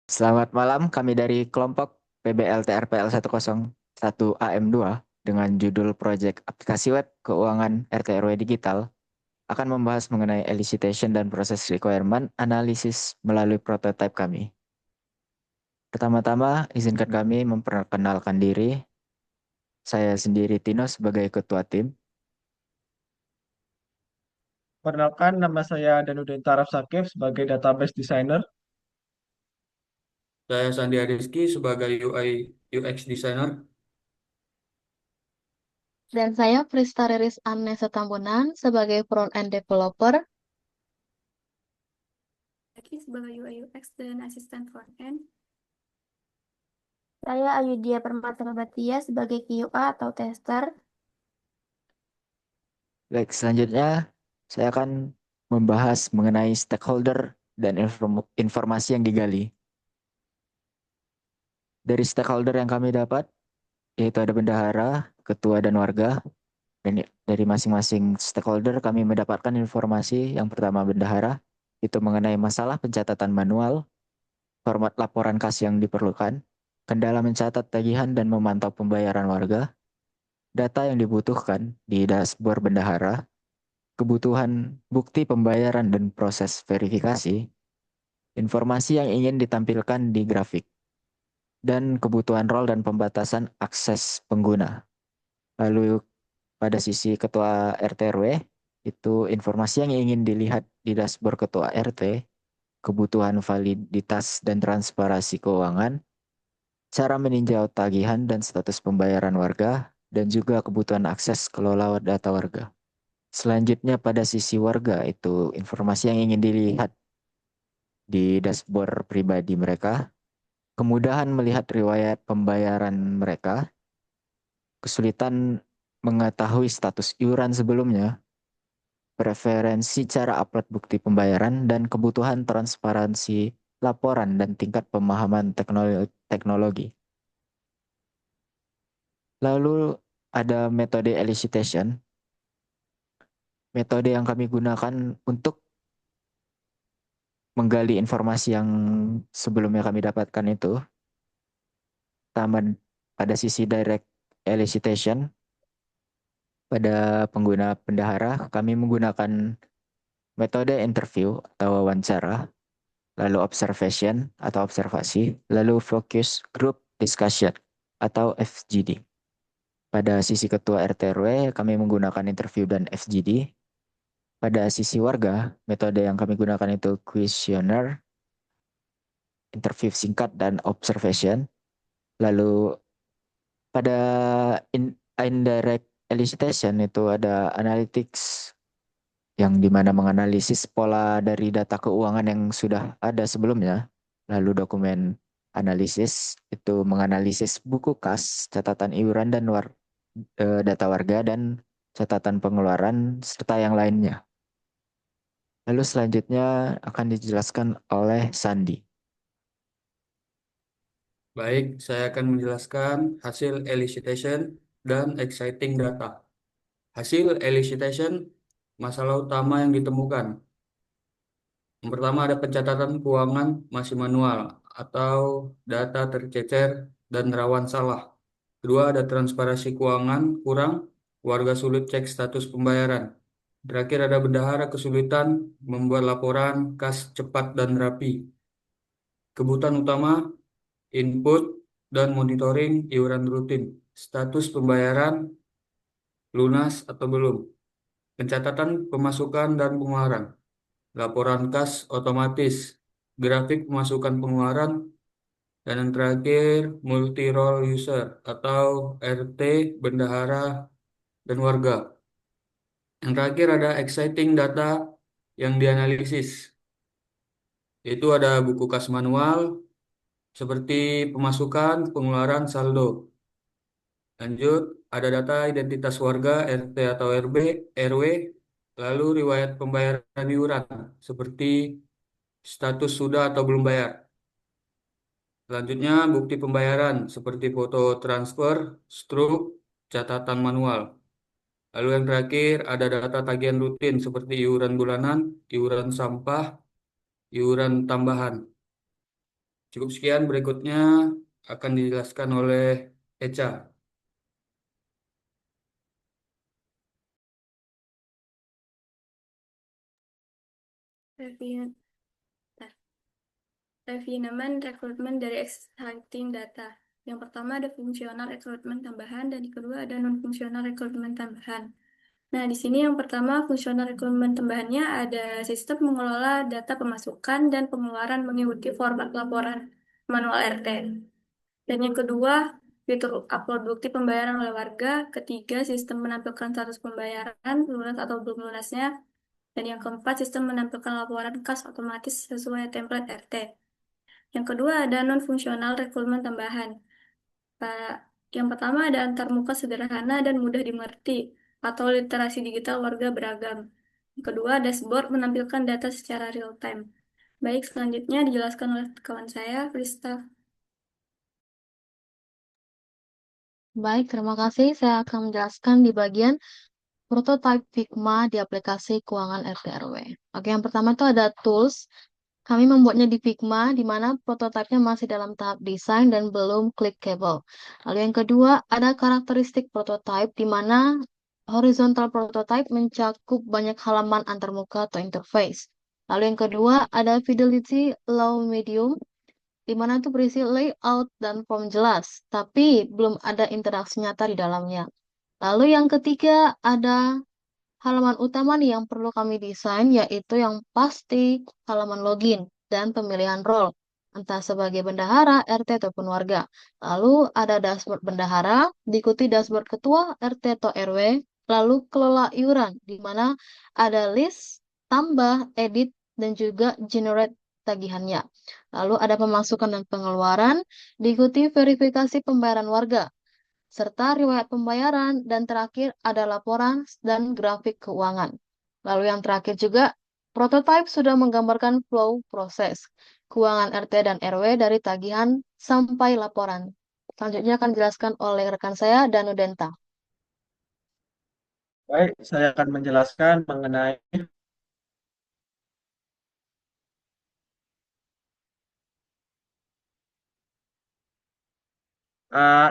Selamat malam, kami dari kelompok PBLTRPL 101 AM2 dengan judul Proyek Aplikasi Web Keuangan RT RW Digital akan membahas mengenai elicitation dan proses requirement analisis melalui prototipe kami. Pertama-tama, izinkan kami memperkenalkan diri. Saya sendiri Tino sebagai ketua tim. Perkenalkan, nama saya Danudin Taraf Sakif sebagai database designer. Saya Sandi Ariski sebagai UI UX designer. Dan saya Prista Riris Annesa Tambunan sebagai front-end developer. Aki sebagai UI UX dan asisten front-end. Saya Ayudhya Permata Batia sebagai QA atau tester. Baik, selanjutnya saya akan membahas mengenai stakeholder dan informasi yang digali. Dari stakeholder yang kami dapat, yaitu ada bendahara, ketua, dan warga. Dan dari masing-masing stakeholder kami mendapatkan informasi. Yang pertama bendahara, itu mengenai masalah pencatatan manual, format laporan kas yang diperlukan, kendala mencatat tagihan dan memantau pembayaran warga, data yang dibutuhkan di dashboard bendahara, kebutuhan bukti pembayaran dan proses verifikasi, informasi yang ingin ditampilkan di grafik, dan kebutuhan role dan pembatasan akses pengguna. Lalu pada sisi ketua RT RW, itu informasi yang ingin dilihat di dashboard ketua RT, kebutuhan validitas dan transparansi keuangan, cara meninjau tagihan dan status pembayaran warga, dan juga kebutuhan akses kelola data warga. Selanjutnya pada sisi warga, itu informasi yang ingin dilihat di dashboard pribadi mereka, kemudahan melihat riwayat pembayaran mereka, kesulitan mengetahui status iuran sebelumnya, preferensi cara upload bukti pembayaran, dan kebutuhan transparansi laporan dan tingkat pemahaman teknologi. Lalu ada metode elicitation, metode yang kami gunakan untuk menggali informasi yang sebelumnya kami dapatkan itu. Pertama, pada sisi direct elicitation, pada pengguna bendahara, kami menggunakan metode interview atau wawancara, lalu observation atau observasi, lalu focus group discussion atau FGD. Pada sisi ketua RT RW, kami menggunakan interview dan FGD. Pada sisi warga, metode yang kami gunakan itu questionnaire, interview singkat, dan observation. Lalu pada indirect elicitation itu ada analytics yang dimana menganalisis pola dari data keuangan yang sudah ada sebelumnya. Lalu dokumen analisis itu menganalisis buku kas, catatan iuran dan data warga dan catatan pengeluaran serta yang lainnya. Lalu selanjutnya akan dijelaskan oleh Sandi. Baik, saya akan menjelaskan hasil elicitation dan exciting data. Hasil elicitation, masalah utama yang ditemukan. Yang pertama ada pencatatan keuangan masih manual atau data tercecer dan rawan salah. Kedua ada transparansi keuangan kurang, warga sulit cek status pembayaran. Terakhir ada bendahara kesulitan membuat laporan kas cepat dan rapi. Kebutuhan utama, input dan monitoring iuran rutin, status pembayaran lunas atau belum, pencatatan pemasukan dan pengeluaran, laporan kas otomatis, grafik pemasukan pengeluaran, dan yang terakhir multi role user atau RT, bendahara, dan warga. Yang terakhir ada exciting data yang dianalisis, yaitu ada buku kas manual seperti pemasukan, pengeluaran, saldo. Lanjut, ada data identitas warga RT atau RW, lalu riwayat pembayaran iuran seperti status sudah atau belum bayar. Selanjutnya, bukti pembayaran seperti foto transfer, struk, catatan manual. Lalu yang terakhir ada data tagihan rutin seperti iuran bulanan, iuran sampah, iuran tambahan. Cukup sekian, berikutnya akan dijelaskan oleh Eca. Review, refinement rekrutmen dari exciting data. Yang pertama ada fungsional rekrutmen tambahan dan yang kedua ada non-fungsional rekrutmen tambahan. Nah, di sini yang pertama fungsional rekrutmen tambahannya ada sistem mengelola data pemasukan dan pengeluaran mengikuti format laporan manual RT. Dan yang kedua, fitur upload bukti pembayaran oleh warga. Ketiga, sistem menampilkan status pembayaran, lunas atau belum lunasnya. Dan yang keempat, sistem menampilkan laporan kas otomatis sesuai template RT. Yang kedua, ada non-fungsional rekrutmen tambahan. Yang pertama ada antarmuka sederhana dan mudah dimengerti atau literasi digital warga beragam. Yang kedua, dashboard menampilkan data secara real time. Baik, selanjutnya dijelaskan oleh kawan saya, Krista. Baik, terima kasih. Saya akan menjelaskan di bagian prototype Figma di aplikasi keuangan RT RW. Oke, yang pertama itu ada tools. Kami membuatnya di Figma, di mana prototipenya masih dalam tahap desain dan belum clickable. Lalu yang kedua, ada karakteristik prototype, di mana horizontal prototype mencakup banyak halaman antarmuka atau interface. Lalu yang kedua, ada fidelity low medium, di mana itu berisi layout dan form jelas, tapi belum ada interaksi nyata di dalamnya. Lalu yang ketiga, ada halaman utama nih yang perlu kami desain, yaitu yang pasti halaman login dan pemilihan role, entah sebagai bendahara, RT, ataupun warga. Lalu ada dashboard bendahara, diikuti dashboard ketua, RT atau RW, lalu kelola iuran, di mana ada list, tambah, edit, dan juga generate tagihannya. Lalu ada pemasukan dan pengeluaran, diikuti verifikasi pembayaran warga, serta riwayat pembayaran, dan terakhir ada laporan dan grafik keuangan. Lalu yang terakhir juga, prototype sudah menggambarkan flow proses keuangan RT dan RW dari tagihan sampai laporan. Selanjutnya akan dijelaskan oleh rekan saya, Danu Denta. Baik, saya akan menjelaskan mengenai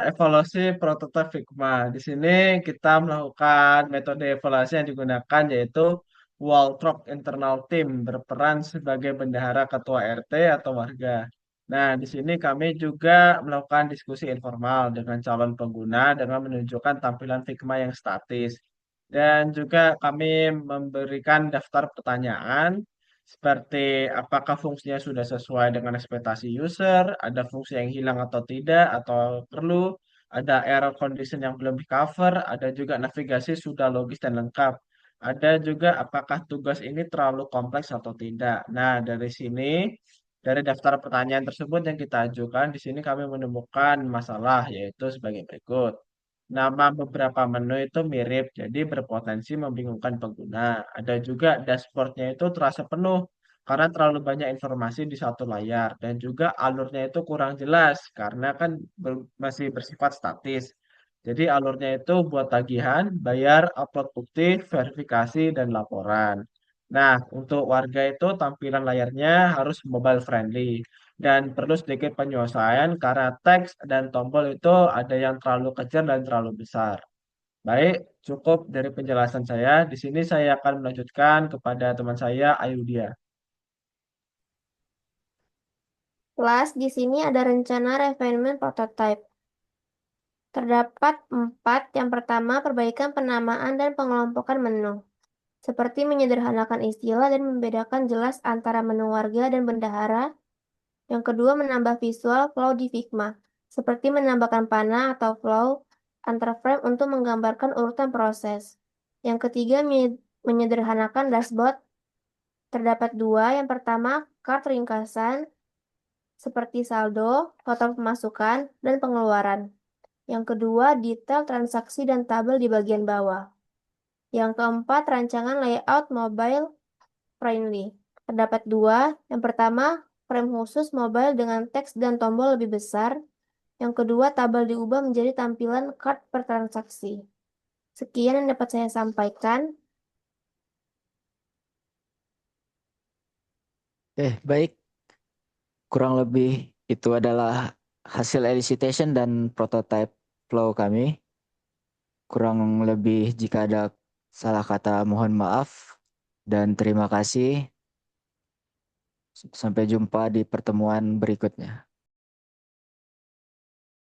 evaluasi prototipe Figma. Di sini kita melakukan metode evaluasi yang digunakan yaitu Waltrop Internal Team berperan sebagai bendahara ketua RT atau warga. Nah, di sini kami juga melakukan diskusi informal dengan calon pengguna dengan menunjukkan tampilan Figma yang statis. Dan juga kami memberikan daftar pertanyaan seperti apakah fungsinya sudah sesuai dengan ekspektasi user, ada fungsi yang hilang atau tidak, atau perlu, ada error condition yang belum di cover, ada juga navigasi sudah logis dan lengkap. Ada juga apakah tugas ini terlalu kompleks atau tidak. Nah, dari sini, dari daftar pertanyaan tersebut yang kita ajukan, di sini kami menemukan masalah, yaitu sebagai berikut. Nama beberapa menu itu mirip, jadi berpotensi membingungkan pengguna. Ada juga dashboardnya itu terasa penuh karena terlalu banyak informasi di satu layar dan juga alurnya itu kurang jelas karena kan masih bersifat statis. Jadi alurnya itu buat tagihan, bayar, upload bukti, verifikasi, dan laporan. Nah, untuk warga itu tampilan layarnya harus mobile friendly dan perlu sedikit penyesuaian karena teks dan tombol itu ada yang terlalu kecil dan terlalu besar. Baik, cukup dari penjelasan saya. Di sini saya akan melanjutkan kepada teman saya Ayudia. Kelas, di sini ada rencana refinement prototype. Terdapat 4. Yang pertama, perbaikan penamaan dan pengelompokan menu. Seperti menyederhanakan istilah dan membedakan jelas antara menu warga dan bendahara. Yang kedua, menambah visual flow di Figma. Seperti menambahkan panah atau flow antar frame untuk menggambarkan urutan proses. Yang ketiga, menyederhanakan dashboard. Terdapat 2. Yang pertama, chart ringkasan seperti saldo, total pemasukan, dan pengeluaran. Yang kedua, detail transaksi dan tabel di bagian bawah. Yang keempat, rancangan layout mobile friendly. Terdapat 2. Yang pertama, frame khusus mobile dengan teks dan tombol lebih besar. Yang kedua, tabel diubah menjadi tampilan card per transaksi. Sekian yang dapat saya sampaikan. Baik. Kurang lebih Itu adalah hasil elicitation dan prototype flow kami. Kurang lebih jika ada salah kata mohon maaf dan terima kasih. Sampai jumpa di pertemuan berikutnya.